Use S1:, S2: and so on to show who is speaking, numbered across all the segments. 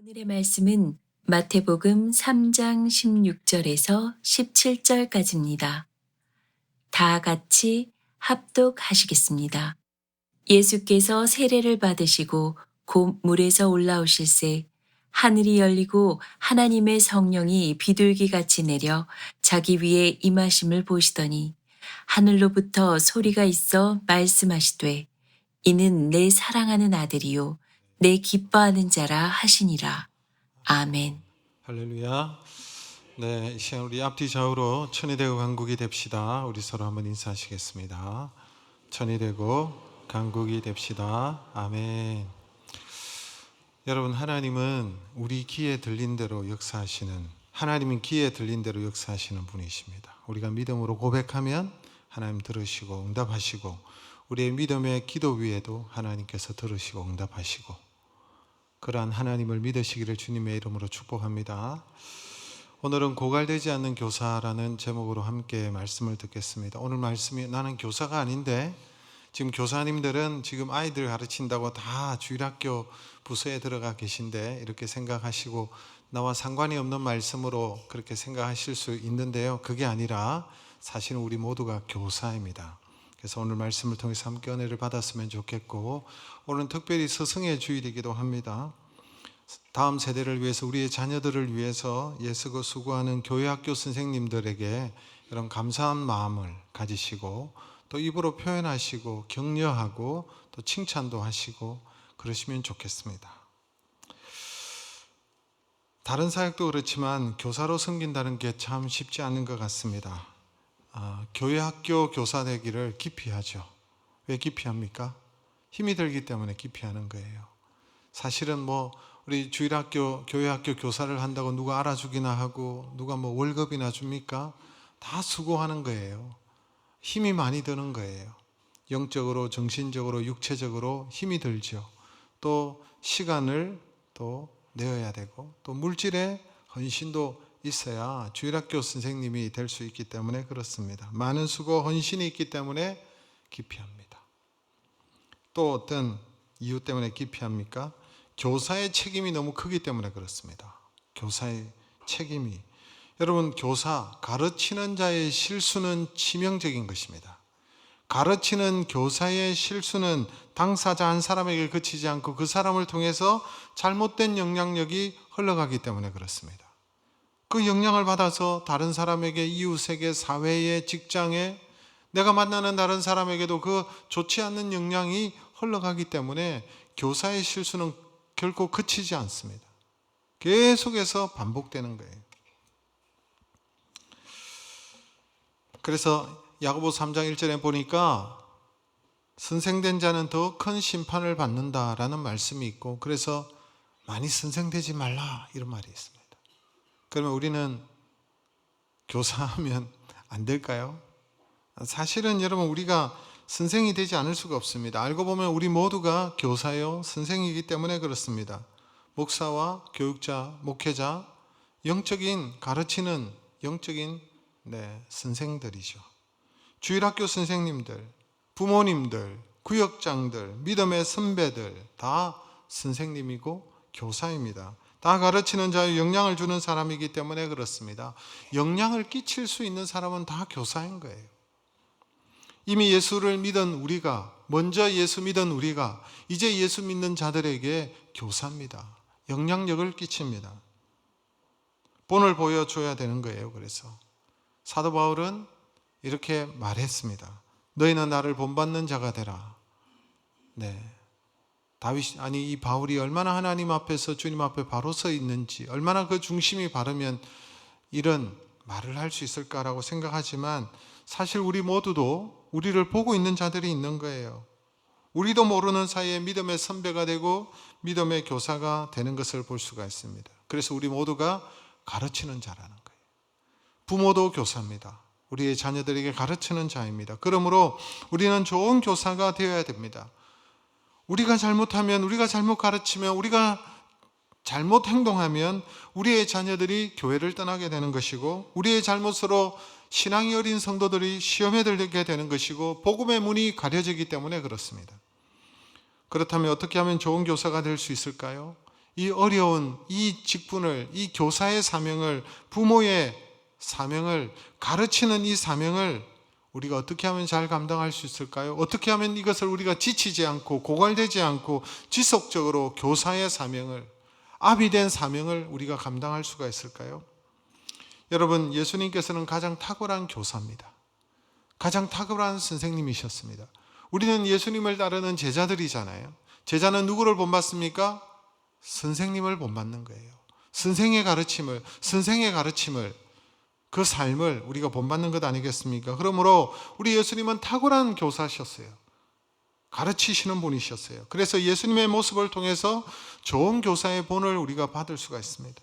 S1: 오늘의 말씀은 마태복음 3장 16절에서 17절까지입니다. 다 같이 합독하시겠습니다. 예수께서 세례를 받으시고 곧 물에서 올라오실새 하늘이 열리고 하나님의 성령이 비둘기같이 내려 자기 위에 임하심을 보시더니 하늘로부터 소리가 있어 말씀하시되 이는 내 사랑하는 아들이요 내 기뻐하는 자라 하시니라. 아멘.
S2: 할렐루야. 네, 이 시간 우리 앞뒤 좌우로 천이 되고 강국이 됩시다. 우리 서로 한번 인사하시겠습니다. 천이 되고 강국이 됩시다. 아멘. 여러분, 하나님은 우리 귀에 들린 대로 역사하시는, 하나님은 귀에 들린 대로 역사하시는 분이십니다. 우리가 믿음으로 고백하면 하나님 들으시고 응답하시고, 우리의 믿음의 기도 위에도 하나님께서 들으시고 응답하시고, 그러한 하나님을 믿으시기를 주님의 이름으로 축복합니다. 오늘은 고갈되지 않는 교사라는 제목으로 함께 말씀을 듣겠습니다. 오늘 말씀이 나는 교사가 아닌데, 지금 교사님들은 지금 아이들 가르친다고 다 주일학교 부서에 들어가 계신데 이렇게 생각하시고 나와 상관이 없는 말씀으로 그렇게 생각하실 수 있는데요, 그게 아니라 사실은 우리 모두가 교사입니다. 그래서 오늘 말씀을 통해서 함께 은혜를 받았으면 좋겠고, 오늘은 특별히 스승의 주일이기도 합니다. 다음 세대를 위해서, 우리의 자녀들을 위해서 예수고 수고하는 교회학교 선생님들에게 이런 감사한 마음을 가지시고 또 입으로 표현하시고 격려하고 또 칭찬도 하시고 그러시면 좋겠습니다. 다른 사역도 그렇지만 교사로 섬긴다는 게 참 쉽지 않은 것 같습니다. 교회학교 교사 되기를 기피하죠. 왜 기피합니까? 힘이 들기 때문에 기피하는 거예요. 사실은 우리 주일학교, 교회학교 교사를 한다고 누가 알아주기나 하고 누가 월급이나 줍니까? 다 수고하는 거예요. 힘이 많이 드는 거예요. 영적으로, 정신적으로, 육체적으로 힘이 들죠. 또 시간을 또 내어야 되고 또 물질의 헌신도 있어야 주일학교 선생님이 될 수 있기 때문에 그렇습니다. 많은 수고, 헌신이 있기 때문에 기피합니다. 또 어떤 이유 때문에 기피합니까? 교사의 책임이 너무 크기 때문에 그렇습니다. 교사의 책임이. 여러분, 교사, 가르치는 자의 실수는 치명적인 것입니다. 가르치는 교사의 실수는 당사자 한 사람에게 그치지 않고 그 사람을 통해서 잘못된 영향력이 흘러가기 때문에 그렇습니다. 그 영향을 받아서 다른 사람에게, 이웃에게, 사회에, 직장에, 내가 만나는 다른 사람에게도 그 좋지 않는 영향이 흘러가기 때문에 교사의 실수는 결코 그치지 않습니다. 계속해서 반복되는 거예요. 그래서 야고보 3장 1절에 보니까 선생된 자는 더 큰 심판을 받는다라는 말씀이 있고, 그래서 많이 선생되지 말라 이런 말이 있습니다. 그러면 우리는 교사하면 안 될까요? 사실은 여러분, 우리가 선생이 되지 않을 수가 없습니다. 알고 보면 우리 모두가 교사요, 선생이기 때문에 그렇습니다. 목사와 교육자, 목회자, 영적인 가르치는 영적인 선생들이죠. 주일학교 선생님들, 부모님들, 구역장들, 믿음의 선배들 다 선생님이고 교사입니다. 다 가르치는 자유, 영향을 주는 사람이기 때문에 그렇습니다. 영향을 끼칠 수 있는 사람은 다 교사인 거예요. 이미 예수를 믿은 우리가, 먼저 예수 믿은 우리가 이제 예수 믿는 자들에게 교사입니다. 영향력을 끼칩니다. 본을 보여줘야 되는 거예요. 그래서 사도 바울은 이렇게 말했습니다. 너희는 나를 본받는 자가 되라. 이 바울이 얼마나 하나님 앞에서, 주님 앞에 바로 서 있는지, 얼마나 그 중심이 바르면 이런 말을 할 수 있을까라고 생각하지만, 사실 우리 모두도 우리를 보고 있는 자들이 있는 거예요. 우리도 모르는 사이에 믿음의 선배가 되고 믿음의 교사가 되는 것을 볼 수가 있습니다. 그래서 우리 모두가 가르치는 자라는 거예요. 부모도 교사입니다. 우리의 자녀들에게 가르치는 자입니다. 그러므로 우리는 좋은 교사가 되어야 됩니다. 우리가 잘못하면, 우리가 잘못 가르치면, 우리가 잘못 행동하면 우리의 자녀들이 교회를 떠나게 되는 것이고, 우리의 잘못으로 신앙이 어린 성도들이 시험에 들게 되는 것이고, 복음의 문이 가려지기 때문에 그렇습니다. 그렇다면 어떻게 하면 좋은 교사가 될 수 있을까요? 이 어려운 이 직분을, 이 교사의 사명을, 부모의 사명을, 가르치는 이 사명을 우리가 어떻게 하면 잘 감당할 수 있을까요? 어떻게 하면 이것을 우리가 지치지 않고 고갈되지 않고 지속적으로 교사의 사명을, 아비 된 사명을 우리가 감당할 수가 있을까요? 여러분, 예수님께서는 가장 탁월한 교사입니다. 가장 탁월한 선생님이셨습니다. 우리는 예수님을 따르는 제자들이잖아요. 제자는 누구를 본받습니까? 선생님을 본받는 거예요. 선생의 가르침을, 그 삶을 우리가 본받는 것 아니겠습니까? 그러므로 우리 예수님은 탁월한 교사셨어요. 가르치시는 분이셨어요. 그래서 예수님의 모습을 통해서 좋은 교사의 본을 우리가 받을 수가 있습니다.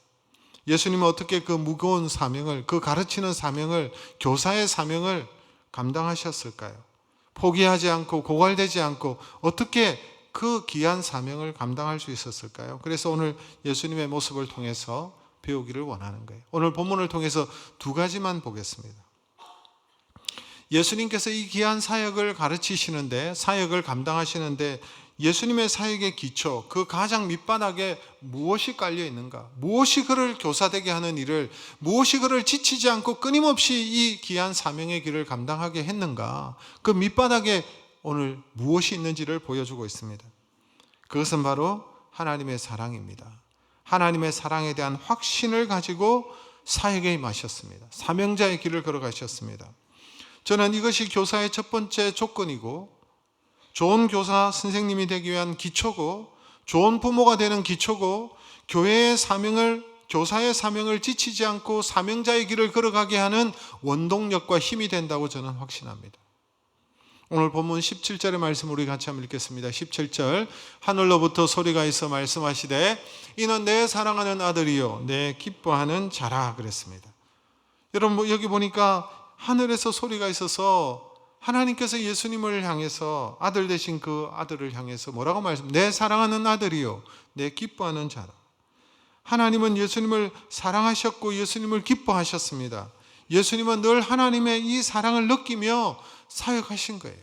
S2: 예수님은 어떻게 그 무거운 사명을, 그 가르치는 사명을, 교사의 사명을 감당하셨을까요? 포기하지 않고 고갈되지 않고 어떻게 그 귀한 사명을 감당할 수 있었을까요? 그래서 오늘 예수님의 모습을 통해서 배우기를 원하는 거예요. 오늘 본문을 통해서 두 가지만 보겠습니다. 예수님께서 이 귀한 사역을 가르치시는데, 사역을 감당하시는데 예수님의 사역의 기초, 그 가장 밑바닥에 무엇이 깔려 있는가? 무엇이 그를 교사되게 하는 일을, 무엇이 그를 지치지 않고 끊임없이 이 귀한 사명의 길을 감당하게 했는가? 그 밑바닥에 오늘 무엇이 있는지를 보여주고 있습니다. 그것은 바로 하나님의 사랑입니다. 하나님의 사랑에 대한 확신을 가지고 사역에 임하셨습니다. 사명자의 길을 걸어가셨습니다. 저는 이것이 교사의 첫 번째 조건이고, 좋은 교사 선생님이 되기 위한 기초고, 좋은 부모가 되는 기초고, 교회의 사명을, 교사의 사명을 지치지 않고 사명자의 길을 걸어가게 하는 원동력과 힘이 된다고 저는 확신합니다. 오늘 본문 17절의 말씀 우리 같이 한번 읽겠습니다. 17절, 하늘로부터 소리가 있어 말씀하시되 이는 내 사랑하는 아들이요 내 기뻐하는 자라 그랬습니다. 여러분, 여기 보니까 하늘에서 소리가 있어서 하나님께서 예수님을 향해서, 아들 되신 그 아들을 향해서 뭐라고 내 사랑하는 아들이요 내 기뻐하는 자라. 하나님은 예수님을 사랑하셨고 예수님을 기뻐하셨습니다. 예수님은 늘 하나님의 이 사랑을 느끼며 사역하신 거예요.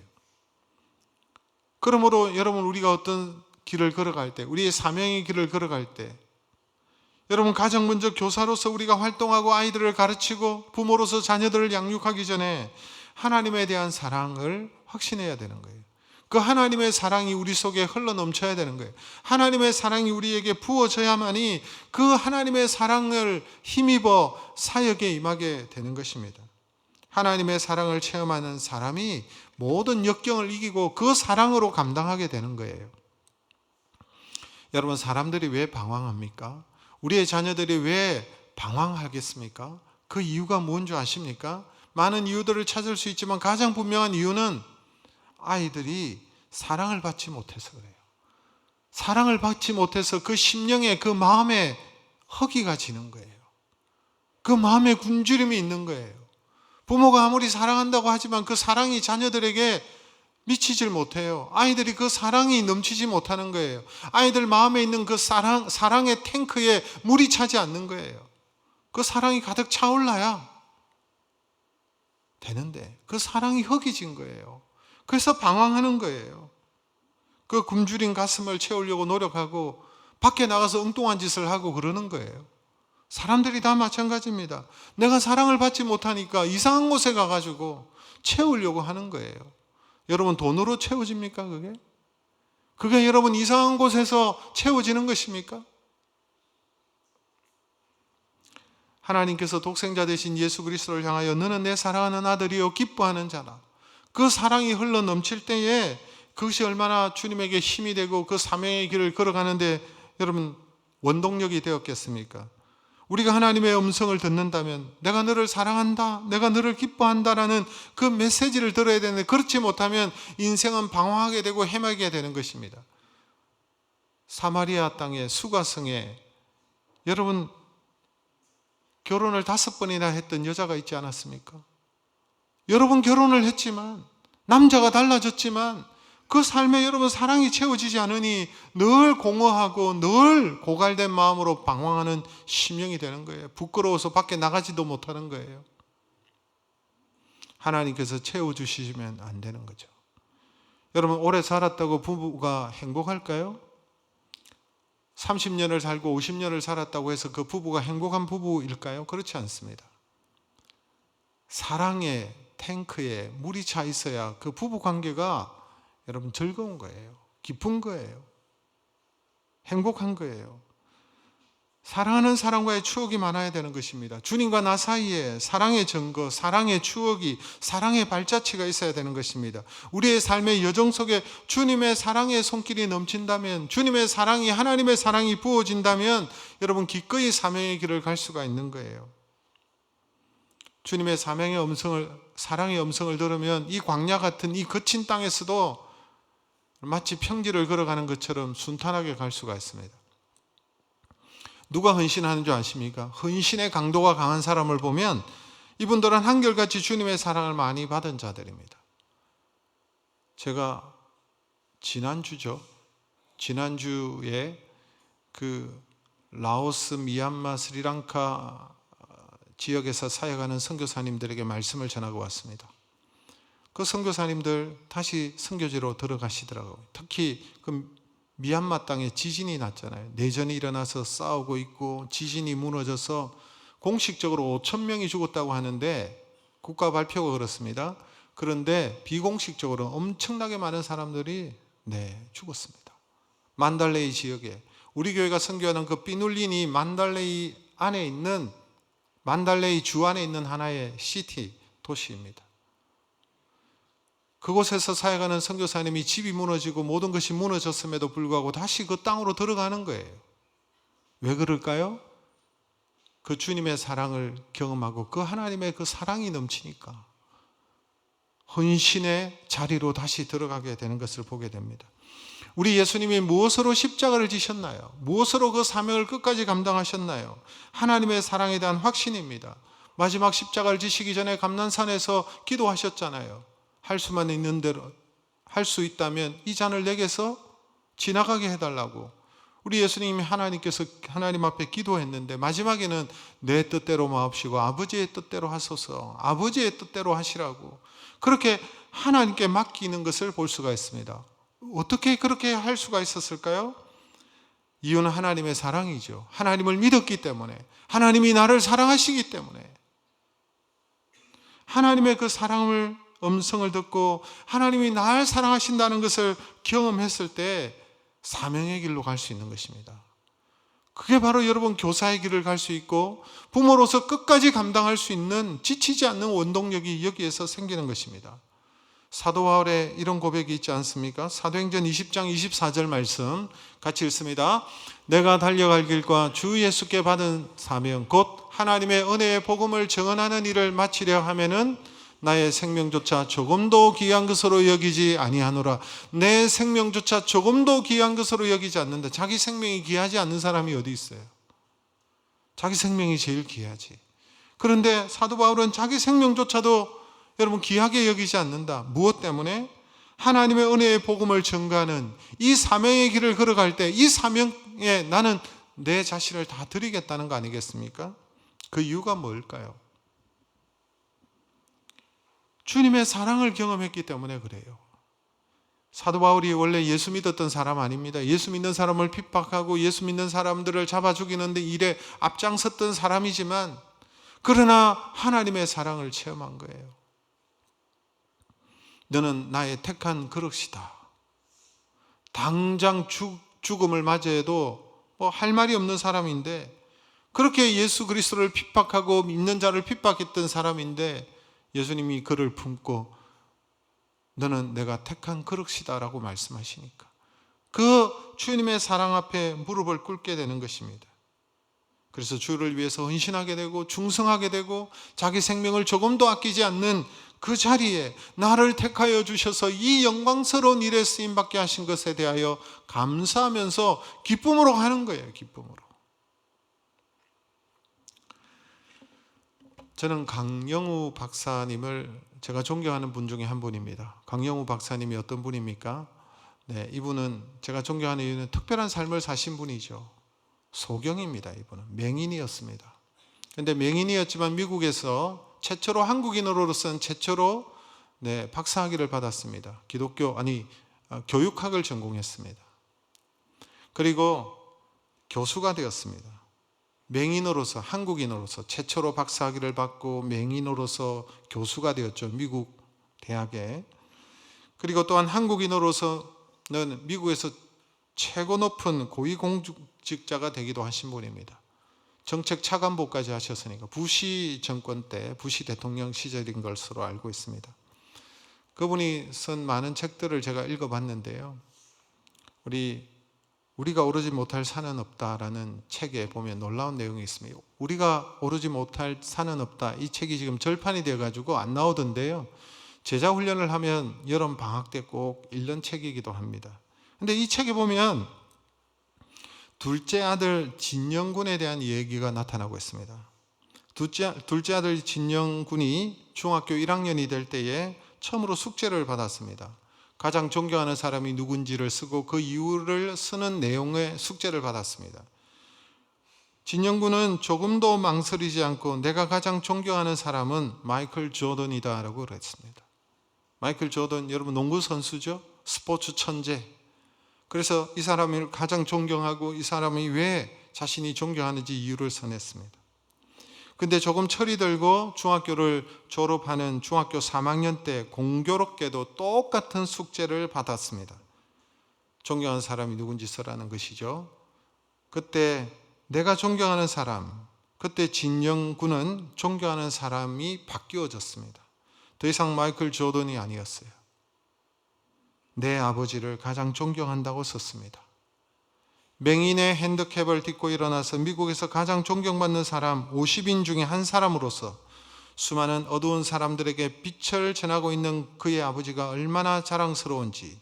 S2: 그러므로 여러분, 우리가 어떤 길을 걸어갈 때, 우리의 사명의 길을 걸어갈 때, 여러분, 가장 먼저 교사로서 우리가 활동하고 아이들을 가르치고 부모로서 자녀들을 양육하기 전에 하나님에 대한 사랑을 확신해야 되는 거예요. 그 하나님의 사랑이 우리 속에 흘러 넘쳐야 되는 거예요. 하나님의 사랑이 우리에게 부어져야만이 그 하나님의 사랑을 힘입어 사역에 임하게 되는 것입니다. 하나님의 사랑을 체험하는 사람이 모든 역경을 이기고 그 사랑으로 감당하게 되는 거예요. 여러분, 사람들이 왜 방황합니까? 우리의 자녀들이 왜 방황하겠습니까? 그 이유가 뭔지 아십니까? 많은 이유들을 찾을 수 있지만 가장 분명한 이유는 아이들이 사랑을 받지 못해서 그래요. 사랑을 받지 못해서 그 심령에, 그 마음에 허기가 지는 거예요. 그 마음에 굶주림이 있는 거예요. 부모가 아무리 사랑한다고 하지만 그 사랑이 자녀들에게 미치질 못해요. 아이들이 그 사랑이 넘치지 못하는 거예요. 아이들 마음에 있는 그 사랑의 탱크에 물이 차지 않는 거예요. 그 사랑이 가득 차올라야 되는데 그 사랑이 허기진 거예요. 그래서 방황하는 거예요. 그 굶주린 가슴을 채우려고 노력하고 밖에 나가서 엉뚱한 짓을 하고 그러는 거예요. 사람들이 다 마찬가지입니다. 내가 사랑을 받지 못하니까 이상한 곳에 가가지고 채우려고 하는 거예요. 여러분, 돈으로 채워집니까 그게? 그게 여러분 이상한 곳에서 채워지는 것입니까? 하나님께서 독생자 되신 예수 그리스도를 향하여 너는 내 사랑하는 아들이요 기뻐하는 자라. 그 사랑이 흘러 넘칠 때에 그것이 얼마나 주님에게 힘이 되고 그 사명의 길을 걸어가는데 여러분 원동력이 되었겠습니까? 우리가 하나님의 음성을 듣는다면 내가 너를 사랑한다, 내가 너를 기뻐한다라는 그 메시지를 들어야 되는데 그렇지 못하면 인생은 방황하게 되고 헤매게 되는 것입니다. 사마리아 땅의 수가성에 여러분 결혼을 5번이나 했던 여자가 있지 않았습니까? 여러분 결혼을 했지만 남자가 달라졌지만 그 삶에 여러분 사랑이 채워지지 않으니 늘 공허하고 늘 고갈된 마음으로 방황하는 심령이 되는 거예요. 부끄러워서 밖에 나가지도 못하는 거예요. 하나님께서 채워주시면 안 되는 거죠. 여러분 오래 살았다고 부부가 행복할까요? 30년을 살고 50년을 살았다고 해서 그 부부가 행복한 부부일까요? 그렇지 않습니다. 사랑의 탱크에 물이 차 있어야 그 부부 관계가 여러분 즐거운 거예요. 기쁜 거예요. 행복한 거예요. 사랑하는 사람과의 추억이 많아야 되는 것입니다. 주님과 나 사이에 사랑의 증거, 사랑의 추억이, 사랑의 발자취가 있어야 되는 것입니다. 우리의 삶의 여정 속에 주님의 사랑의 손길이 넘친다면, 주님의 사랑이, 하나님의 사랑이 부어진다면 여러분 기꺼이 사명의 길을 갈 수가 있는 거예요. 주님의 사명의 음성을, 사랑의 음성을 들으면 이 광야 같은 이 거친 땅에서도 마치 평지를 걸어가는 것처럼 순탄하게 갈 수가 있습니다. 누가 헌신하는 줄 아십니까? 헌신의 강도가 강한 사람을 보면 이분들은 한결같이 주님의 사랑을 많이 받은 자들입니다. 제가 지난주에 그 라오스, 미얀마, 스리랑카 지역에서 사역하는 선교사님들에게 말씀을 전하고 왔습니다. 그 선교사님들 다시 선교지로 들어가시더라고요. 특히 그 미얀마 땅에 지진이 났잖아요. 내전이 일어나서 싸우고 있고 지진이 무너져서 공식적으로 5,000명이 죽었다고 하는데 국가 발표가 그렇습니다. 그런데 비공식적으로 엄청나게 많은 사람들이 죽었습니다. 만달레이 지역에 우리 교회가 선교하는 그 삐눌린이 만달레이 주 안에 있는 하나의 시티, 도시입니다. 그곳에서 사역하는 선교사님이 집이 무너지고 모든 것이 무너졌음에도 불구하고 다시 그 땅으로 들어가는 거예요. 왜 그럴까요? 그 주님의 사랑을 경험하고 그 하나님의 그 사랑이 넘치니까 헌신의 자리로 다시 들어가게 되는 것을 보게 됩니다. 우리 예수님이 무엇으로 십자가를 지셨나요? 무엇으로 그 사명을 끝까지 감당하셨나요? 하나님의 사랑에 대한 확신입니다. 마지막 십자가를 지시기 전에 감난산에서 기도하셨잖아요. 할 수만 있는 대로 할 수 있다면 이 잔을 내게서 지나가게 해달라고 우리 예수님이 하나님께서 하나님 앞에 기도했는데 마지막에는 내 뜻대로 마옵시고 아버지의 뜻대로 하소서, 아버지의 뜻대로 하시라고 그렇게 하나님께 맡기는 것을 볼 수가 있습니다. 어떻게 그렇게 할 수가 있었을까요? 이유는 하나님의 사랑이죠. 하나님을 믿었기 때문에, 하나님이 나를 사랑하시기 때문에, 하나님의 그 사랑을 음성을 듣고 하나님이 나를 사랑하신다는 것을 경험했을 때 사명의 길로 갈 수 있는 것입니다. 그게 바로 여러분 교사의 길을 갈 수 있고 부모로서 끝까지 감당할 수 있는 지치지 않는 원동력이 여기에서 생기는 것입니다. 사도 바울의 이런 고백이 있지 않습니까? 사도행전 20장 24절 말씀 같이 읽습니다. 내가 달려갈 길과 주 예수께 받은 사명 곧 하나님의 은혜의 복음을 증언하는 일을 마치려 하면은 나의 생명조차 조금도 귀한 것으로 여기지 아니하노라. 내 생명조차 조금도 귀한 것으로 여기지 않는다. 자기 생명이 귀하지 않는 사람이 어디 있어요? 자기 생명이 제일 귀하지. 그런데 사도 바울은 자기 생명조차도 여러분 귀하게 여기지 않는다. 무엇 때문에? 하나님의 은혜의 복음을 전가하는 이 사명의 길을 걸어갈 때 이 사명에 나는 내 자신을 다 드리겠다는 거 아니겠습니까? 그 이유가 뭘까요? 주님의 사랑을 경험했기 때문에 그래요. 사도 바울이 원래 예수 믿었던 사람 아닙니다. 예수 믿는 사람을 핍박하고 예수 믿는 사람들을 잡아 죽이는 데 일에 앞장섰던 사람이지만 그러나 하나님의 사랑을 체험한 거예요. 너는 나의 택한 그릇이다. 당장 죽음을 맞이해도 뭐 할 말이 없는 사람인데 그렇게 예수 그리스도를 핍박하고 믿는 자를 핍박했던 사람인데 예수님이 그를 품고 너는 내가 택한 그릇이다 라고 말씀하시니까 그 주님의 사랑 앞에 무릎을 꿇게 되는 것입니다. 그래서 주를 위해서 헌신하게 되고 충성하게 되고 자기 생명을 조금도 아끼지 않는 그 자리에 나를 택하여 주셔서 이 영광스러운 일에 쓰임받게 하신 것에 대하여 감사하면서 기쁨으로 가는 거예요. 기쁨으로. 저는 강영우 박사님을 제가 존경하는 분 중에 한 분입니다. 강영우 박사님이 어떤 분입니까? 이분은 제가 존경하는 이유는 특별한 삶을 사신 분이죠. 소경입니다. 이분은 맹인이었습니다. 그런데 맹인이었지만 미국에서 최초로 한국인으로서는 최초로 박사학위를 받았습니다. 교육학을 전공했습니다. 그리고 교수가 되었습니다. 맹인으로서, 한국인으로서 최초로 박사학위를 받고 맹인으로서 교수가 되었죠. 미국 대학에. 그리고 또한 한국인으로서는 미국에서 최고 높은 고위공직자가 되기도 하신 분입니다. 정책 차관보까지 하셨으니까 부시 정권 때 부시 대통령 시절인 것으로 알고 있습니다. 그분이 쓴 많은 책들을 제가 읽어봤는데요. 우리가 오르지 못할 산은 없다라는 책에 보면 놀라운 내용이 있습니다. 우리가 오르지 못할 산은 없다. 이 책이 지금 절판이 되어가지고 안 나오던데요. 제자 훈련을 하면 여름 방학 때 꼭 읽는 책이기도 합니다. 근데 이 책에 보면 둘째 아들 진영군에 대한 얘기가 나타나고 있습니다. 둘째 아들 진영군이 중학교 1학년이 될 때에 처음으로 숙제를 받았습니다. 가장 존경하는 사람이 누군지를 쓰고 그 이유를 쓰는 내용의 숙제를 받았습니다. 진영군은 조금도 망설이지 않고 내가 가장 존경하는 사람은 마이클 조던이다 라고 그랬습니다. 마이클 조던, 여러분 농구 선수죠? 스포츠 천재. 그래서 이 사람을 가장 존경하고 이 사람이 왜 자신이 존경하는지 이유를 써냈습니다. 근데 조금 철이 들고 중학교를 졸업하는 중학교 3학년 때 공교롭게도 똑같은 숙제를 받았습니다. 존경하는 사람이 누군지 써라는 것이죠. 그때 내가 존경하는 사람, 그때 진영군은 존경하는 사람이 바뀌어졌습니다. 더 이상 마이클 조던이 아니었어요. 내 아버지를 가장 존경한다고 썼습니다. 맹인의 핸디캡을 딛고 일어나서 미국에서 가장 존경받는 사람 50인 중에 한 사람으로서 수많은 어두운 사람들에게 빛을 전하고 있는 그의 아버지가 얼마나 자랑스러운지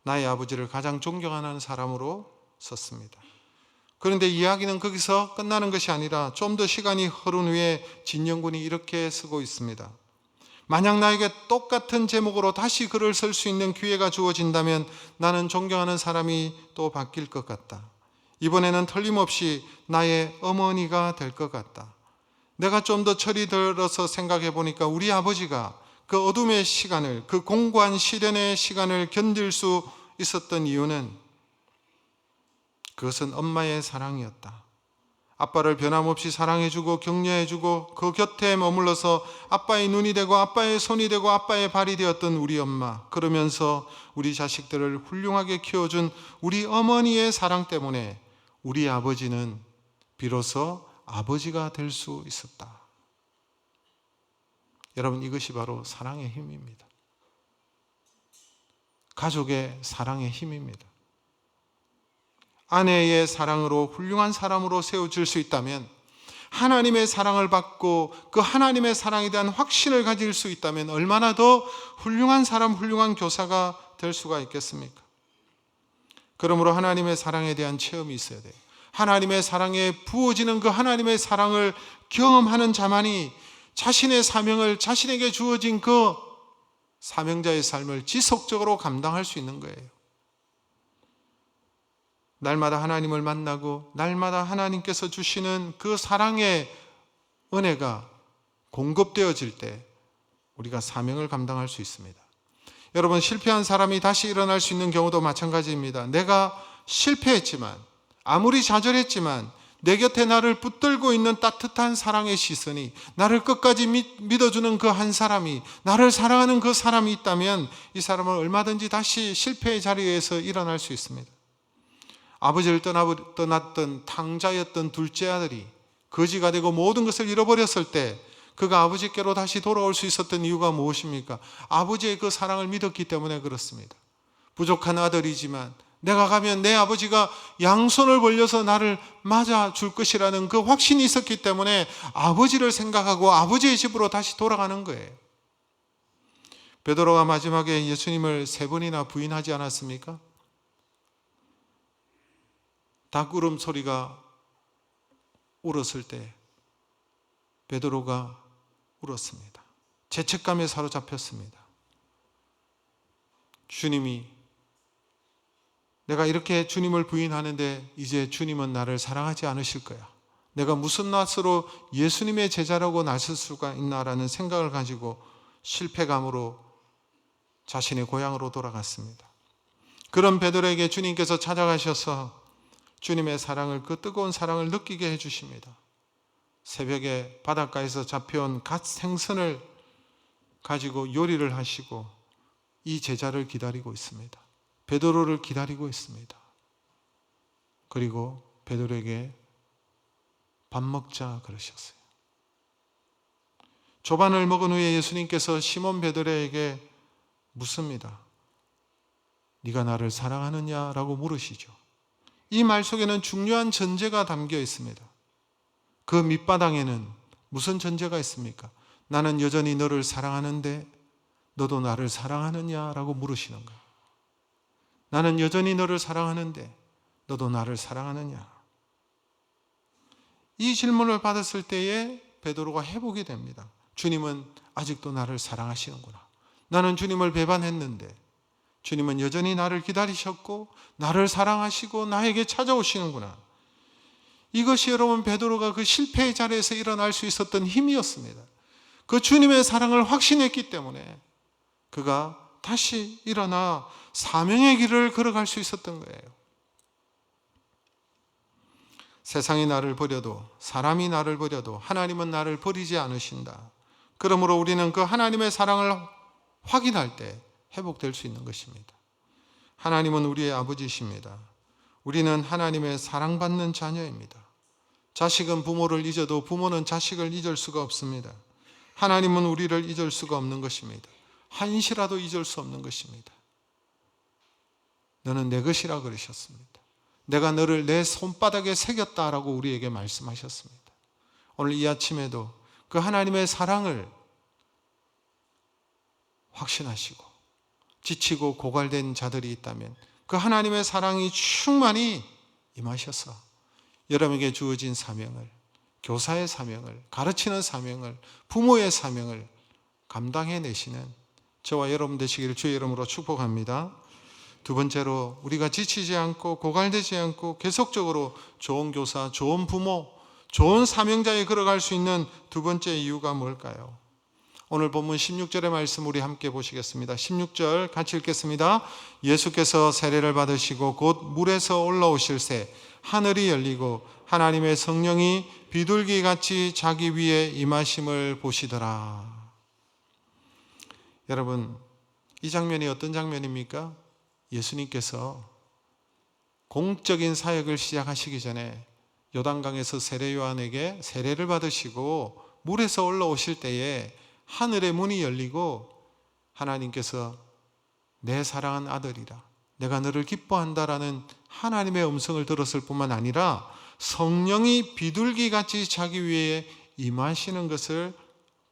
S2: 나의 아버지를 가장 존경하는 사람으로 썼습니다. 그런데 이야기는 거기서 끝나는 것이 아니라 좀 더 시간이 흐른 후에 진영군이 이렇게 쓰고 있습니다. 만약 나에게 똑같은 제목으로 다시 글을 쓸 수 있는 기회가 주어진다면 나는 존경하는 사람이 또 바뀔 것 같다. 이번에는 틀림없이 나의 어머니가 될 것 같다. 내가 좀 더 철이 들어서 생각해 보니까 우리 아버지가 그 어둠의 시간을, 그 공고한 시련의 시간을 견딜 수 있었던 이유는 그것은 엄마의 사랑이었다. 아빠를 변함없이 사랑해주고 격려해주고 그 곁에 머물러서 아빠의 눈이 되고 아빠의 손이 되고 아빠의 발이 되었던 우리 엄마, 그러면서 우리 자식들을 훌륭하게 키워준 우리 어머니의 사랑 때문에 우리 아버지는 비로소 아버지가 될 수 있었다. 여러분, 이것이 바로 사랑의 힘입니다. 가족의 사랑의 힘입니다. 아내의 사랑으로 훌륭한 사람으로 세워질 수 있다면, 하나님의 사랑을 받고 그 하나님의 사랑에 대한 확신을 가질 수 있다면 얼마나 더 훌륭한 사람, 훌륭한 교사가 될 수가 있겠습니까? 그러므로 하나님의 사랑에 대한 체험이 있어야 돼요. 하나님의 사랑에 부어지는 그 하나님의 사랑을 경험하는 자만이 자신의 사명을, 자신에게 주어진 그 사명자의 삶을 지속적으로 감당할 수 있는 거예요. 날마다 하나님을 만나고 날마다 하나님께서 주시는 그 사랑의 은혜가 공급되어질 때 우리가 사명을 감당할 수 있습니다. 여러분, 실패한 사람이 다시 일어날 수 있는 경우도 마찬가지입니다. 내가 실패했지만, 아무리 좌절했지만 내 곁에 나를 붙들고 있는 따뜻한 사랑의 시선이, 나를 끝까지 믿어주는 그 한 사람이, 나를 사랑하는 그 사람이 있다면 이 사람은 얼마든지 다시 실패의 자리에서 일어날 수 있습니다. 아버지를 떠났던 탕자였던 둘째 아들이 거지가 되고 모든 것을 잃어버렸을 때 그가 아버지께로 다시 돌아올 수 있었던 이유가 무엇입니까? 아버지의 그 사랑을 믿었기 때문에 그렇습니다. 부족한 아들이지만 내가 가면 내 아버지가 양손을 벌려서 나를 맞아줄 것이라는 그 확신이 있었기 때문에 아버지를 생각하고 아버지의 집으로 다시 돌아가는 거예요. 베드로가 마지막에 예수님을 3번이나 부인하지 않았습니까? 닭울음 소리가 울었을 때 베드로가 울었습니다. 죄책감에 사로잡혔습니다. 주님이, 내가 이렇게 주님을 부인하는데 이제 주님은 나를 사랑하지 않으실 거야. 내가 무슨 낯으로 예수님의 제자라고 나설 수가 있나라는 생각을 가지고 실패감으로 자신의 고향으로 돌아갔습니다. 그런 베드로에게 주님께서 찾아가셔서 주님의 사랑을, 그 뜨거운 사랑을 느끼게 해주십니다. 새벽에 바닷가에서 잡혀온 갓 생선을 가지고 요리를 하시고 이 제자를 기다리고 있습니다. 베드로를 기다리고 있습니다. 그리고 베드로에게 밥 먹자 그러셨어요. 조반을 먹은 후에 예수님께서 시몬 베드로에게 묻습니다. 네가 나를 사랑하느냐라고 물으시죠. 이 말 속에는 중요한 전제가 담겨 있습니다. 그 밑바닥에는 무슨 전제가 있습니까? 나는 여전히 너를 사랑하는데 너도 나를 사랑하느냐라고 물으시는 거예요. 나는 여전히 너를 사랑하는데 너도 나를 사랑하느냐? 이 질문을 받았을 때에 베드로가 회복이 됩니다. 주님은 아직도 나를 사랑하시는구나. 나는 주님을 배반했는데 주님은 여전히 나를 기다리셨고 나를 사랑하시고 나에게 찾아오시는구나. 이것이 여러분 베드로가 그 실패의 자리에서 일어날 수 있었던 힘이었습니다. 그 주님의 사랑을 확신했기 때문에 그가 다시 일어나 사명의 길을 걸어갈 수 있었던 거예요. 세상이 나를 버려도 사람이 나를 버려도 하나님은 나를 버리지 않으신다. 그러므로 우리는 그 하나님의 사랑을 확인할 때 회복될 수 있는 것입니다. 하나님은 우리의 아버지십니다. 우리는 하나님의 사랑받는 자녀입니다. 자식은 부모를 잊어도 부모는 자식을 잊을 수가 없습니다. 하나님은 우리를 잊을 수가 없는 것입니다. 한시라도 잊을 수 없는 것입니다. 너는 내 것이라 그러셨습니다. 내가 너를 내 손바닥에 새겼다라고 우리에게 말씀하셨습니다. 오늘 이 아침에도 그 하나님의 사랑을 확신하시고 지치고 고갈된 자들이 있다면 그 하나님의 사랑이 충만히 임하셔서 여러분에게 주어진 사명을, 교사의 사명을, 가르치는 사명을, 부모의 사명을 감당해내시는 저와 여러분 되시기를 주의 이름으로 축복합니다. 두 번째로 우리가 지치지 않고 고갈되지 않고 계속적으로 좋은 교사, 좋은 부모, 좋은 사명자에 걸어갈 수 있는 두 번째 이유가 뭘까요? 오늘 본문 16절의 말씀 우리 함께 보시겠습니다. 16절 같이 읽겠습니다. 예수께서 세례를 받으시고 곧 물에서 올라오실새 하늘이 열리고 하나님의 성령이 비둘기같이 자기 위에 임하심을 보시더라. 여러분, 이 장면이 어떤 장면입니까? 예수님께서 공적인 사역을 시작하시기 전에 요단강에서 세례 요한에게 세례를 받으시고 물에서 올라오실 때에 하늘의 문이 열리고 하나님께서 내 사랑한 아들이라 내가 너를 기뻐한다라는 하나님의 음성을 들었을 뿐만 아니라 성령이 비둘기같이 자기 위에 임하시는 것을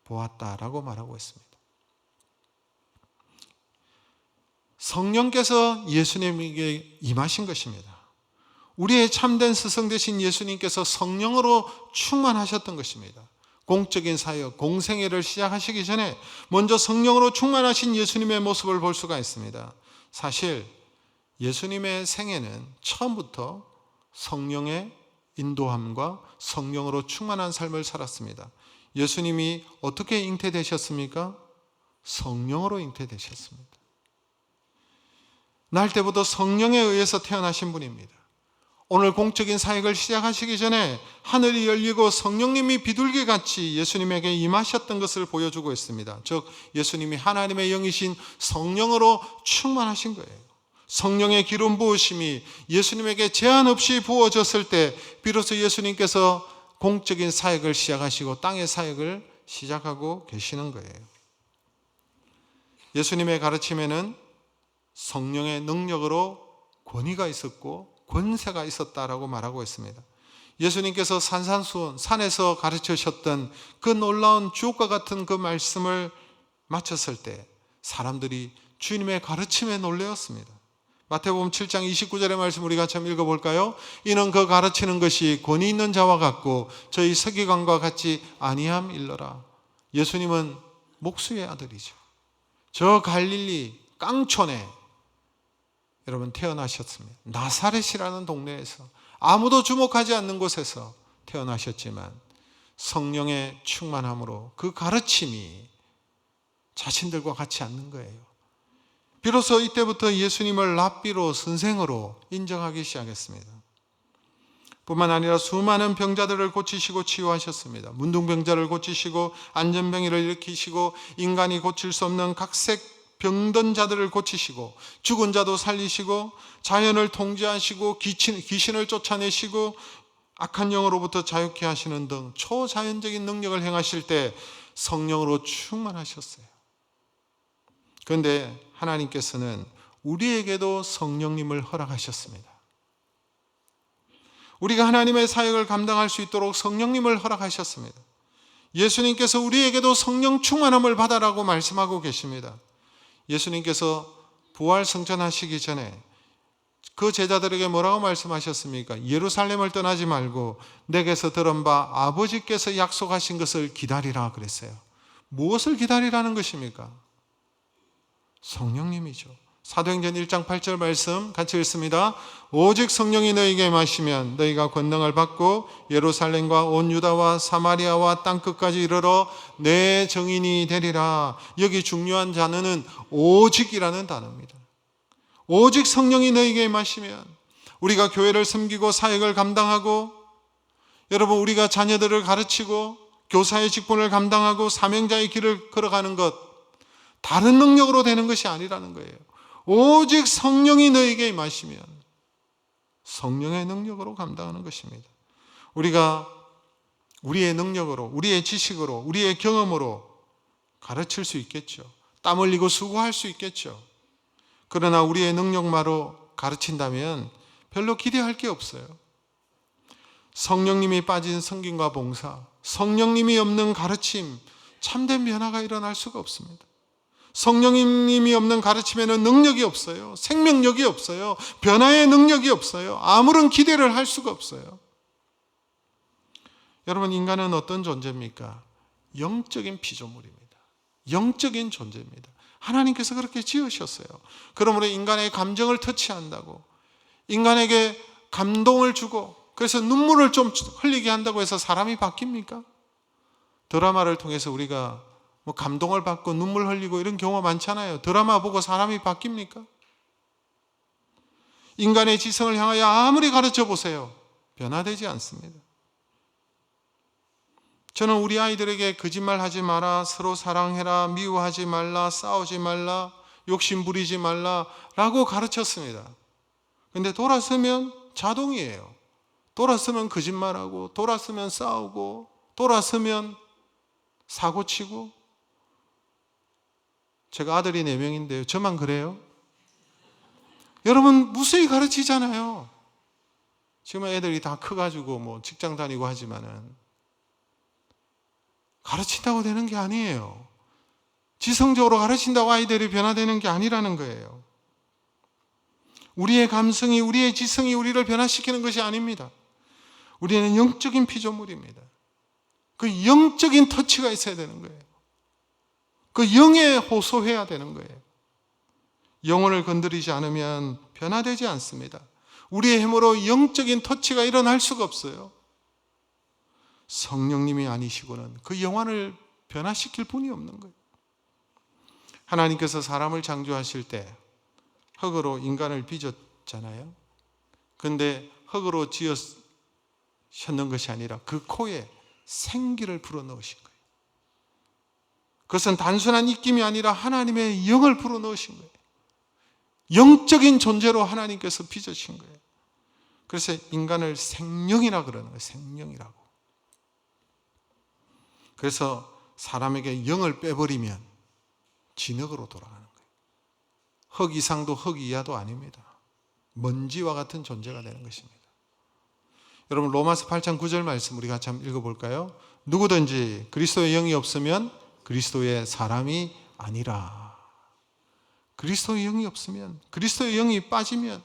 S2: 보았다라고 말하고 있습니다. 성령께서 예수님에게 임하신 것입니다. 우리의 참된 스승 되신 예수님께서 성령으로 충만하셨던 것입니다. 공적인 사역, 공생애를 시작하시기 전에 먼저 성령으로 충만하신 예수님의 모습을 볼 수가 있습니다. 사실 예수님의 생애는 처음부터 성령의 인도함과 성령으로 충만한 삶을 살았습니다. 예수님이 어떻게 잉태되셨습니까? 성령으로 잉태되셨습니다. 날 때부터 성령에 의해서 태어나신 분입니다. 오늘 공적인 사역을 시작하시기 전에 하늘이 열리고 성령님이 비둘기같이 예수님에게 임하셨던 것을 보여주고 있습니다. 즉 예수님이 하나님의 영이신 성령으로 충만하신 거예요. 성령의 기름 부으심이 예수님에게 제한 없이 부어졌을 때 비로소 예수님께서 공적인 사역을 시작하시고 땅의 사역을 시작하고 계시는 거예요. 예수님의 가르침에는 성령의 능력으로 권위가 있었고 권세가 있었다라고 말하고 있습니다. 예수님께서 산산수훈, 산에서 가르치셨던 그 놀라운 주옥과 같은 그 말씀을 마쳤을 때 사람들이 주님의 가르침에 놀라었습니다. 마태복음 7장 29절의 말씀 우리 같이 한번 읽어볼까요? 이는 그 가르치는 것이 권위 있는 자와 같고 저희 서기관과 같이 아니함 일러라. 예수님은 목수의 아들이죠. 저 갈릴리 깡촌에 여러분 태어나셨습니다. 나사렛이라는 동네에서 아무도 주목하지 않는 곳에서 태어나셨지만 성령의 충만함으로 그 가르침이 자신들과 같지 않는 거예요. 비로소 이때부터 예수님을 랍비로 선생으로 인정하기 시작했습니다. 뿐만 아니라 수많은 병자들을 고치시고 치유하셨습니다. 문둥병자를 고치시고 안전병이를 일으키시고 인간이 고칠 수 없는 각색 병든 자들을 고치시고 죽은 자도 살리시고 자연을 통제하시고 귀신을 쫓아내시고 악한 영으로부터 자유케 하시는 등 초자연적인 능력을 행하실 때 성령으로 충만하셨어요. 그런데 하나님께서는 우리에게도 성령님을 허락하셨습니다. 우리가 하나님의 사역을 감당할 수 있도록 성령님을 허락하셨습니다. 예수님께서 우리에게도 성령 충만함을 받아라고 말씀하고 계십니다. 예수님께서 부활 승천하시기 전에 그 제자들에게 뭐라고 말씀하셨습니까? 예루살렘을 떠나지 말고 내게서 들은 바 아버지께서 약속하신 것을 기다리라 그랬어요. 무엇을 기다리라는 것입니까? 성령님이죠. 사도행전 1장 8절 말씀 같이 읽습니다. 오직 성령이 너희에게 임하시면 너희가 권능을 받고 예루살렘과 온 유다와 사마리아와 땅끝까지 이르러 내 증인이 되리라. 여기 중요한 단어는 오직이라는 단어입니다. 오직 성령이 너희에게 임하시면 우리가 교회를 섬기고 사역을 감당하고 여러분 우리가 자녀들을 가르치고 교사의 직분을 감당하고 사명자의 길을 걸어가는 것 다른 능력으로 되는 것이 아니라는 거예요. 오직 성령이 너에게 임하시면 성령의 능력으로 감당하는 것입니다. 우리가 우리의 능력으로, 우리의 지식으로, 우리의 경험으로 가르칠 수 있겠죠. 땀 흘리고 수고할 수 있겠죠. 그러나 우리의 능력만으로 가르친다면 별로 기대할 게 없어요. 성령님이 빠진 섬김과 봉사, 성령님이 없는 가르침, 참된 변화가 일어날 수가 없습니다. 성령님이 없는 가르침에는 능력이 없어요. 생명력이 없어요. 변화의 능력이 없어요. 아무런 기대를 할 수가 없어요. 여러분, 인간은 어떤 존재입니까? 영적인 피조물입니다. 영적인 존재입니다. 하나님께서 그렇게 지으셨어요. 그러므로 인간의 감정을 터치한다고, 인간에게 감동을 주고, 그래서 눈물을 좀 흘리게 한다고 해서 사람이 바뀝니까? 드라마를 통해서 우리가 감동을 받고 눈물 흘리고 이런 경우가 많잖아요. 드라마 보고 사람이 바뀝니까? 인간의 지성을 향하여 아무리 가르쳐 보세요. 변화되지 않습니다. 저는 우리 아이들에게 거짓말하지 마라, 서로 사랑해라, 미워하지 말라, 싸우지 말라, 욕심 부리지 말라 라고 가르쳤습니다. 근데 돌아서면 자동이에요. 돌아서면 거짓말하고, 돌아서면 싸우고, 돌아서면 사고치고. 제가 아들이 4명인데요. 저만 그래요? 여러분 무수히 가르치잖아요. 지금 애들이 다 커가지고 직장 다니고 하지만은 가르친다고 되는 게 아니에요. 지성적으로 가르친다고 아이들이 변화되는 게 아니라는 거예요. 우리의 감성이, 우리의 지성이 우리를 변화시키는 것이 아닙니다. 우리는 영적인 피조물입니다. 그 영적인 터치가 있어야 되는 거예요. 그 영에 호소해야 되는 거예요. 영혼을 건드리지 않으면 변화되지 않습니다. 우리의 힘으로 영적인 터치가 일어날 수가 없어요. 성령님이 아니시고는 그 영혼을 변화시킬 분이 없는 거예요. 하나님께서 사람을 창조하실 때 흙으로 인간을 빚었잖아요. 그런데 흙으로 지으셨는 것이 아니라 그 코에 생기를 불어넣으신 거예요. 그것은 단순한 입김이 아니라 하나님의 영을 불어넣으신 거예요. 영적인 존재로 하나님께서 빚으신 거예요. 그래서 인간을 생명이라 그러는 거예요. 생명이라고. 그래서 사람에게 영을 빼버리면 진흙으로 돌아가는 거예요. 흙 이상도 흙 이하도 아닙니다. 먼지와 같은 존재가 되는 것입니다. 여러분 로마서 8장 9절 말씀 우리 같이 한번 읽어볼까요? 누구든지 그리스도의 영이 없으면 그리스도의 사람이 아니라. 그리스도의 영이 없으면, 그리스도의 영이 빠지면,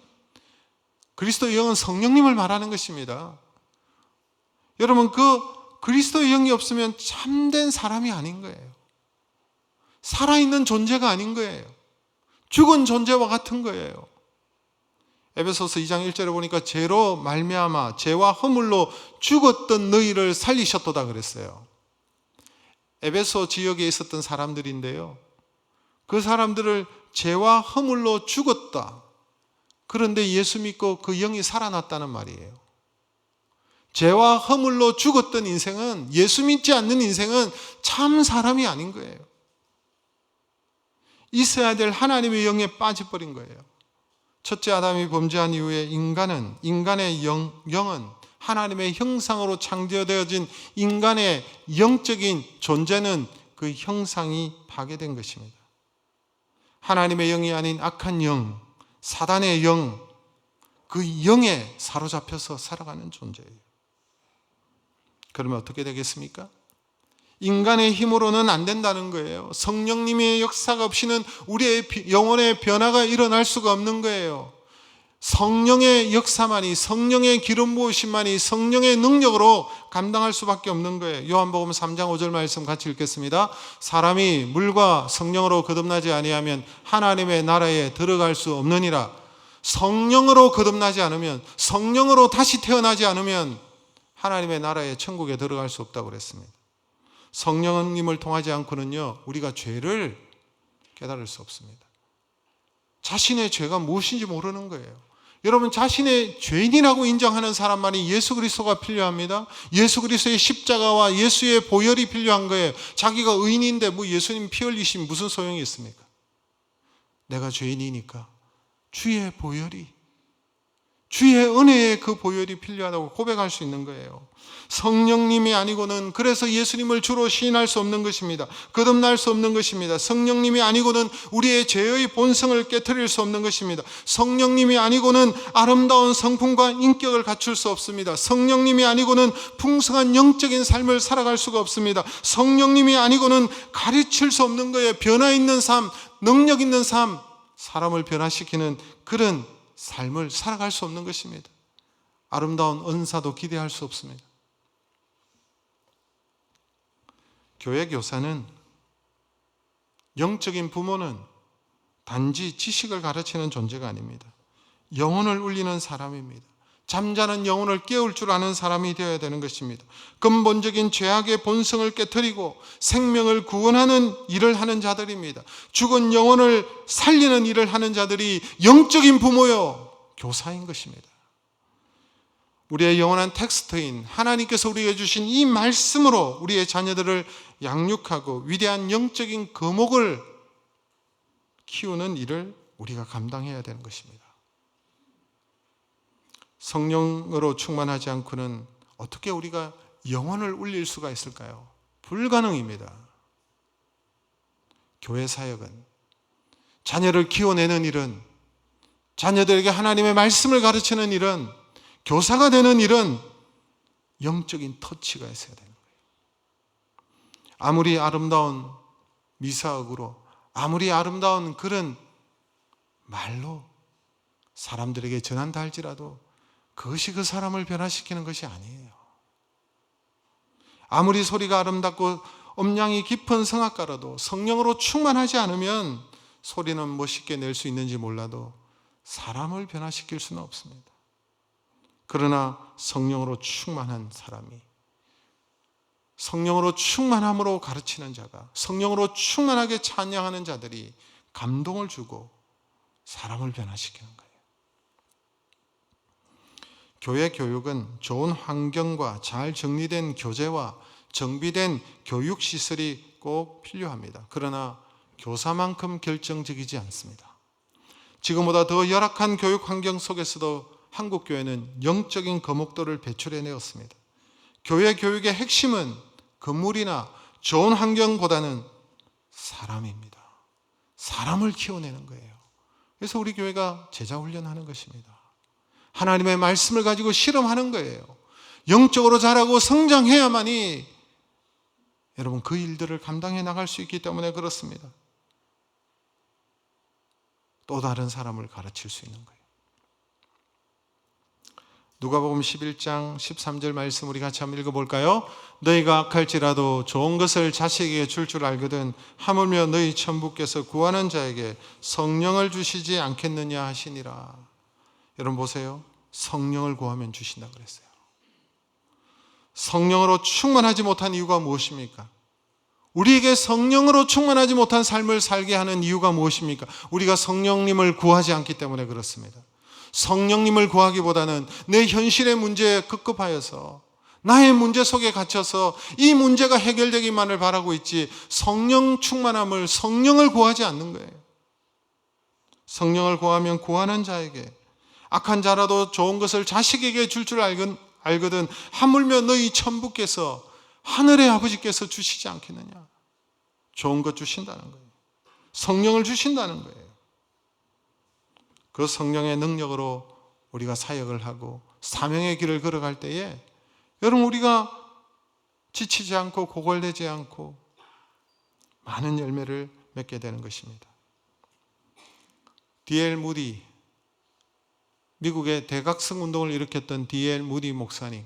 S2: 그리스도의 영은 성령님을 말하는 것입니다. 여러분 그리스도의 영이 없으면 참된 사람이 아닌 거예요. 살아있는 존재가 아닌 거예요. 죽은 존재와 같은 거예요. 에베소서 2장 1절에 보니까 죄로 말미암아 죄와 허물로 죽었던 너희를 살리셨도다 그랬어요. 에베소 지역에 있었던 사람들인데요. 그 사람들을 죄와 허물로 죽었다. 그런데 예수 믿고 그 영이 살아났다는 말이에요. 죄와 허물로 죽었던 인생은, 예수 믿지 않는 인생은 참 사람이 아닌 거예요. 있어야 될 하나님의 영에 빠져버린 거예요. 첫째 아담이 범죄한 이후에 인간의 영은 하나님의 형상으로 창조되어진 인간의 영적인 존재는 그 형상이 파괴된 것입니다. 하나님의 영이 아닌 악한 영, 사단의 영, 그 영에 사로잡혀서 살아가는 존재예요. 그러면 어떻게 되겠습니까? 인간의 힘으로는 안 된다는 거예요. 성령님의 역사가 없이는 우리의 영혼의 변화가 일어날 수가 없는 거예요. 성령의 역사만이, 성령의 기름 부으심만이 성령의 능력으로 감당할 수밖에 없는 거예요. 요한복음 3장 5절 말씀 같이 읽겠습니다. 사람이 물과 성령으로 거듭나지 아니하면 하나님의 나라에 들어갈 수 없느니라. 성령으로 거듭나지 않으면, 성령으로 다시 태어나지 않으면 하나님의 나라에, 천국에 들어갈 수 없다고 그랬습니다. 성령님을 통하지 않고는요, 우리가 죄를 깨달을 수 없습니다. 자신의 죄가 무엇인지 모르는 거예요. 여러분, 자신의 죄인이라고 인정하는 사람만이 예수 그리스도가 필요합니다. 예수 그리스도의 십자가와 예수의 보혈이 필요한 거예요. 자기가 의인인데 뭐 예수님 피 흘리심 무슨 소용이 있습니까? 내가 죄인이니까 주의 보혈이, 주의 은혜의 그 보혈이 필요하다고 고백할 수 있는 거예요. 성령님이 아니고는, 그래서 예수님을 주로 시인할 수 없는 것입니다. 거듭날 수 없는 것입니다. 성령님이 아니고는 우리의 죄의 본성을 깨트릴 수 없는 것입니다. 성령님이 아니고는 아름다운 성품과 인격을 갖출 수 없습니다. 성령님이 아니고는 풍성한 영적인 삶을 살아갈 수가 없습니다. 성령님이 아니고는 가르칠 수 없는 거예요. 변화 있는 삶, 능력 있는 삶, 사람을 변화시키는 그런 삶을 살아갈 수 없는 것입니다. 아름다운 은사도 기대할 수 없습니다. 교회 교사는, 영적인 부모는 단지 지식을 가르치는 존재가 아닙니다. 영혼을 울리는 사람입니다. 잠자는 영혼을 깨울 줄 아는 사람이 되어야 되는 것입니다. 근본적인 죄악의 본성을 깨트리고 생명을 구원하는 일을 하는 자들입니다. 죽은 영혼을 살리는 일을 하는 자들이 영적인 부모요, 교사인 것입니다. 우리의 영원한 텍스트인 하나님께서 우리에게 주신 이 말씀으로 우리의 자녀들을 양육하고 위대한 영적인 거목을 키우는 일을 우리가 감당해야 되는 것입니다. 성령으로 충만하지 않고는 어떻게 우리가 영혼을 울릴 수가 있을까요? 불가능입니다. 교회 사역은, 자녀를 키워내는 일은, 자녀들에게 하나님의 말씀을 가르치는 일은, 교사가 되는 일은 영적인 터치가 있어야 되는 거예요. 아무리 아름다운 미사역으로, 아무리 아름다운 그런 말로 사람들에게 전한다 할지라도 그것이 그 사람을 변화시키는 것이 아니에요. 아무리 소리가 아름답고 음량이 깊은 성악가라도 성령으로 충만하지 않으면 소리는 멋있게 낼 수 있는지 몰라도 사람을 변화시킬 수는 없습니다. 그러나 성령으로 충만한 사람이, 성령으로 충만함으로 가르치는 자가, 성령으로 충만하게 찬양하는 자들이 감동을 주고 사람을 변화시키는 거예요. 교회 교육은 좋은 환경과 잘 정리된 교재와 정비된 교육시설이 꼭 필요합니다. 그러나 교사만큼 결정적이지 않습니다. 지금보다 더 열악한 교육 환경 속에서도 한국교회는 영적인 거목들을 배출해내었습니다. 교회 교육의 핵심은 건물이나 좋은 환경보다는 사람입니다. 사람을 키워내는 거예요. 그래서 우리 교회가 제자 훈련하는 것입니다. 하나님의 말씀을 가지고 실험하는 거예요. 영적으로 자라고 성장해야만이 여러분 그 일들을 감당해 나갈 수 있기 때문에 그렇습니다. 또 다른 사람을 가르칠 수 있는 거예요. 누가복음 11장 13절 말씀 우리 같이 한번 읽어볼까요? 너희가 악할지라도 좋은 것을 자식에게 줄 알거든 하물며 너희 천부께서 구하는 자에게 성령을 주시지 않겠느냐 하시니라. 여러분 보세요. 성령을 구하면 주신다 그랬어요. 성령으로 충만하지 못한 이유가 무엇입니까? 우리에게 성령으로 충만하지 못한 삶을 살게 하는 이유가 무엇입니까? 우리가 성령님을 구하지 않기 때문에 그렇습니다. 성령님을 구하기보다는 내 현실의 문제에 급급하여서 나의 문제 속에 갇혀서 이 문제가 해결되기만을 바라고 있지 성령 충만함을, 성령을 구하지 않는 거예요. 성령을 구하면 구하는 자에게, 악한 자라도 좋은 것을 자식에게 줄 알거든 하물며 너희 천부께서, 하늘의 아버지께서 주시지 않겠느냐. 좋은 것 주신다는 거예요. 성령을 주신다는 거예요. 그 성령의 능력으로 우리가 사역을 하고 사명의 길을 걸어갈 때에 여러분, 우리가 지치지 않고 고갈되지 않고 많은 열매를 맺게 되는 것입니다. D.L. 무디, 미국의 대각성 운동을 일으켰던 D.L. 무디 목사님,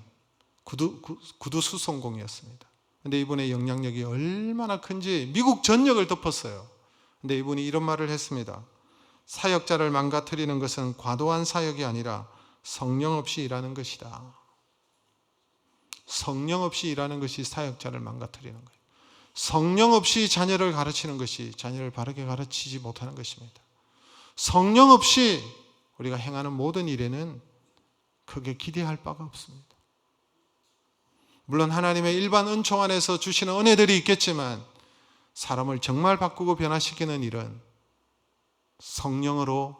S2: 구두 수송공이었습니다. 근데 이분의 영향력이 얼마나 큰지 미국 전역을 덮었어요. 근데 이분이 이런 말을 했습니다. 사역자를 망가뜨리는 것은 과도한 사역이 아니라 성령 없이 일하는 것이다. 성령 없이 일하는 것이 사역자를 망가뜨리는 거예요. 성령 없이 자녀를 가르치는 것이 자녀를 바르게 가르치지 못하는 것입니다. 성령 없이 우리가 행하는 모든 일에는 크게 기대할 바가 없습니다. 물론 하나님의 일반 은총 안에서 주시는 은혜들이 있겠지만 사람을 정말 바꾸고 변화시키는 일은 성령으로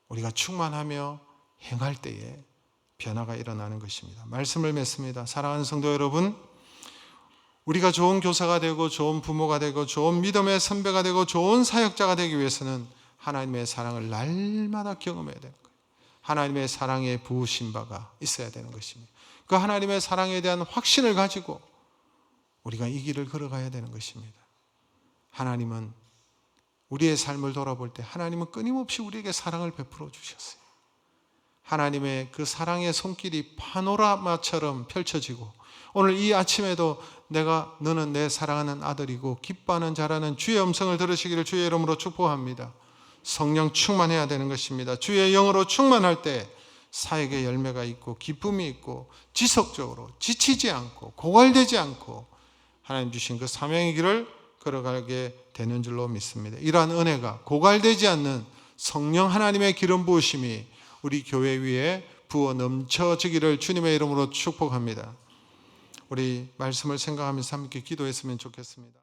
S2: 우리가 충만하며 행할 때에 변화가 일어나는 것입니다. 말씀을 맺습니다. 사랑하는 성도 여러분, 우리가 좋은 교사가 되고 좋은 부모가 되고 좋은 믿음의 선배가 되고 좋은 사역자가 되기 위해서는 하나님의 사랑을 날마다 경험해야 되는 거예요. 하나님의 사랑에 부으신 바가 있어야 되는 것입니다. 그 하나님의 사랑에 대한 확신을 가지고 우리가 이 길을 걸어가야 되는 것입니다. 하나님은 우리의 삶을 돌아볼 때 하나님은 끊임없이 우리에게 사랑을 베풀어 주셨어요. 하나님의 그 사랑의 손길이 파노라마처럼 펼쳐지고 오늘 이 아침에도 너는 내 사랑하는 아들이고 기뻐하는 자라는 주의 음성을 들으시기를 주의 이름으로 축복합니다. 성령 충만해야 되는 것입니다. 주의 영으로 충만할 때 사역의 열매가 있고 기쁨이 있고 지속적으로 지치지 않고 고갈되지 않고 하나님 주신 그 사명의 길을 걸어가게 되는 줄로 믿습니다. 이러한 은혜가 고갈되지 않는 성령 하나님의 기름 부으심이 우리 교회 위에 부어 넘쳐지기를 주님의 이름으로 축복합니다. 우리 말씀을 생각하면서 함께 기도했으면 좋겠습니다.